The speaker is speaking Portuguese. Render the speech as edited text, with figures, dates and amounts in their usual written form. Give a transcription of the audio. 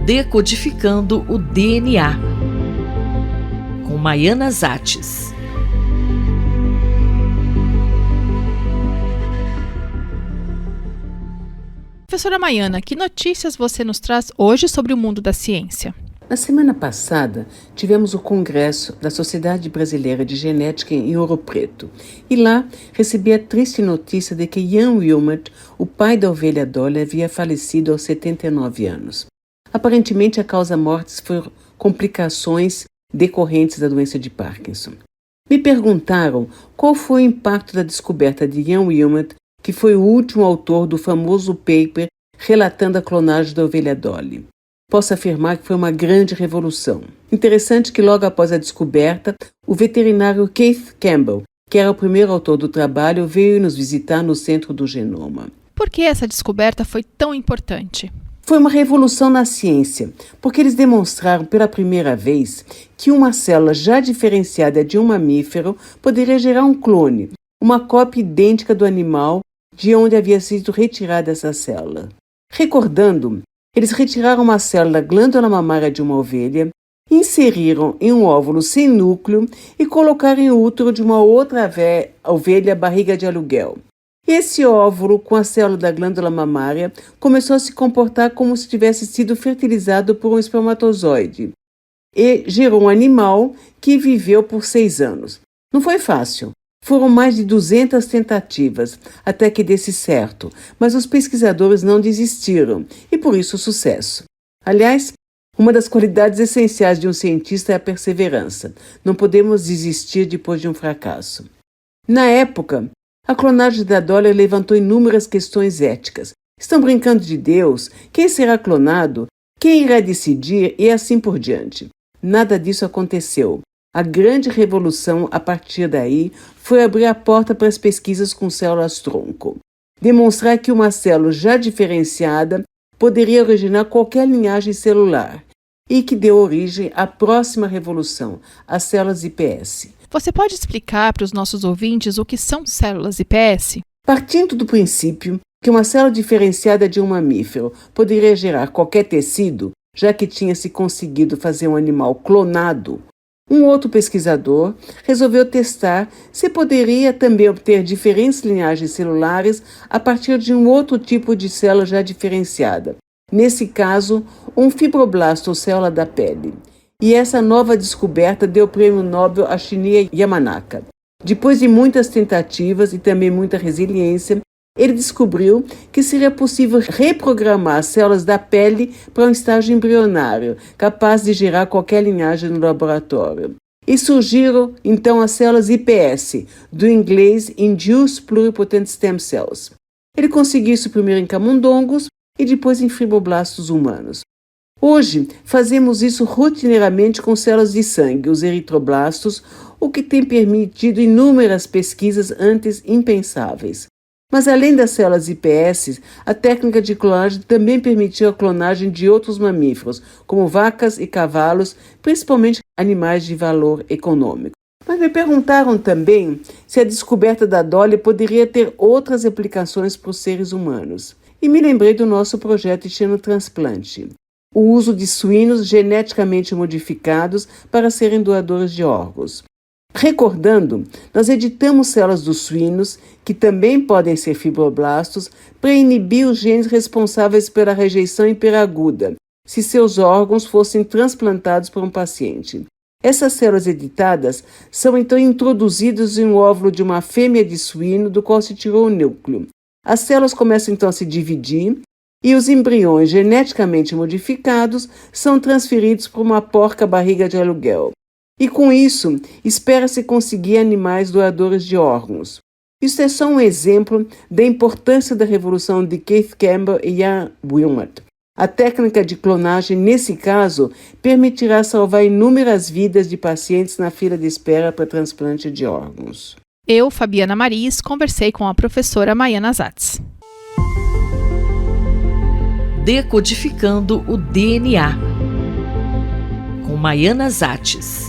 Decodificando o DNA, com Maiana Zates. Professora Maiana, que notícias você nos traz hoje sobre o mundo da ciência? Na semana passada, tivemos o congresso da Sociedade Brasileira de Genética em Ouro Preto. E lá, recebi a triste notícia de que Ian Wilmut, o pai da ovelha Dolly, havia falecido aos 79 anos. Aparentemente, a causa-mortes foi complicações decorrentes da doença de Parkinson. Me perguntaram qual foi o impacto da descoberta de Ian Wilmut, que foi o último autor do famoso paper relatando a clonagem da ovelha Dolly. Posso afirmar que foi uma grande revolução. Interessante que logo após a descoberta, o veterinário Keith Campbell, que era o primeiro autor do trabalho, veio nos visitar no Centro do Genoma. Por que essa descoberta foi tão importante? Foi uma revolução na ciência, porque eles demonstraram pela primeira vez que uma célula já diferenciada de um mamífero poderia gerar um clone, uma cópia idêntica do animal de onde havia sido retirada essa célula. Recordando, eles retiraram uma célula da glândula mamária de uma ovelha, inseriram em um óvulo sem núcleo e colocaram em útero de uma outra ovelha barriga de aluguel. Esse óvulo, com a célula da glândula mamária, começou a se comportar como se tivesse sido fertilizado por um espermatozoide e gerou um animal que viveu por 6 anos. Não foi fácil. Foram mais de 200 tentativas até que desse certo, mas os pesquisadores não desistiram e por isso o sucesso. Aliás, uma das qualidades essenciais de um cientista é a perseverança. Não podemos desistir depois de um fracasso. Na época, a clonagem da Dolly levantou inúmeras questões éticas. Estão brincando de Deus? Quem será clonado? Quem irá decidir? E assim por diante. Nada disso aconteceu. A grande revolução, a partir daí, foi abrir a porta para as pesquisas com células-tronco. Demonstrar que uma célula já diferenciada poderia originar qualquer linhagem celular e que deu origem à próxima revolução, as células iPS. Você pode explicar para os nossos ouvintes o que são células iPS? Partindo do princípio que uma célula diferenciada de um mamífero poderia gerar qualquer tecido, já que tinha se conseguido fazer um animal clonado, um outro pesquisador resolveu testar se poderia também obter diferentes linhagens celulares a partir de um outro tipo de célula já diferenciada. Nesse caso, um fibroblasto ou célula da pele. E essa nova descoberta deu o prêmio Nobel a Shinya Yamanaka. Depois de muitas tentativas e também muita resiliência, ele descobriu que seria possível reprogramar as células da pele para um estágio embrionário, capaz de gerar qualquer linhagem no laboratório. E surgiram, então, as células iPS, do inglês Induced Pluripotent Stem Cells. Ele conseguiu isso primeiro em camundongos e depois em fibroblastos humanos. Hoje, fazemos isso rotineiramente com células de sangue, os eritroblastos, o que tem permitido inúmeras pesquisas antes impensáveis. Mas além das células iPS, a técnica de clonagem também permitiu a clonagem de outros mamíferos, como vacas e cavalos, principalmente animais de valor econômico. Mas me perguntaram também se a descoberta da Dolly poderia ter outras aplicações para os seres humanos. E me lembrei do nosso projeto de xenotransplante, o uso de suínos geneticamente modificados para serem doadores de órgãos. Recordando, nós editamos células dos suínos, que também podem ser fibroblastos, para inibir os genes responsáveis pela rejeição hiperaguda, se seus órgãos fossem transplantados por um paciente. Essas células editadas são então introduzidas em um óvulo de uma fêmea de suíno, do qual se tirou o núcleo. As células começam então a se dividir e os embriões geneticamente modificados são transferidos para uma porca barriga de aluguel. E com isso, espera-se conseguir animais doadores de órgãos. Isso é só um exemplo da importância da revolução de Keith Campbell e Ian Wilmut. A técnica de clonagem, nesse caso, permitirá salvar inúmeras vidas de pacientes na fila de espera para transplante de órgãos. Eu, Fabiana Maris, conversei com a professora Maiana Zates. Decodificando o DNA, com Maiana Zates.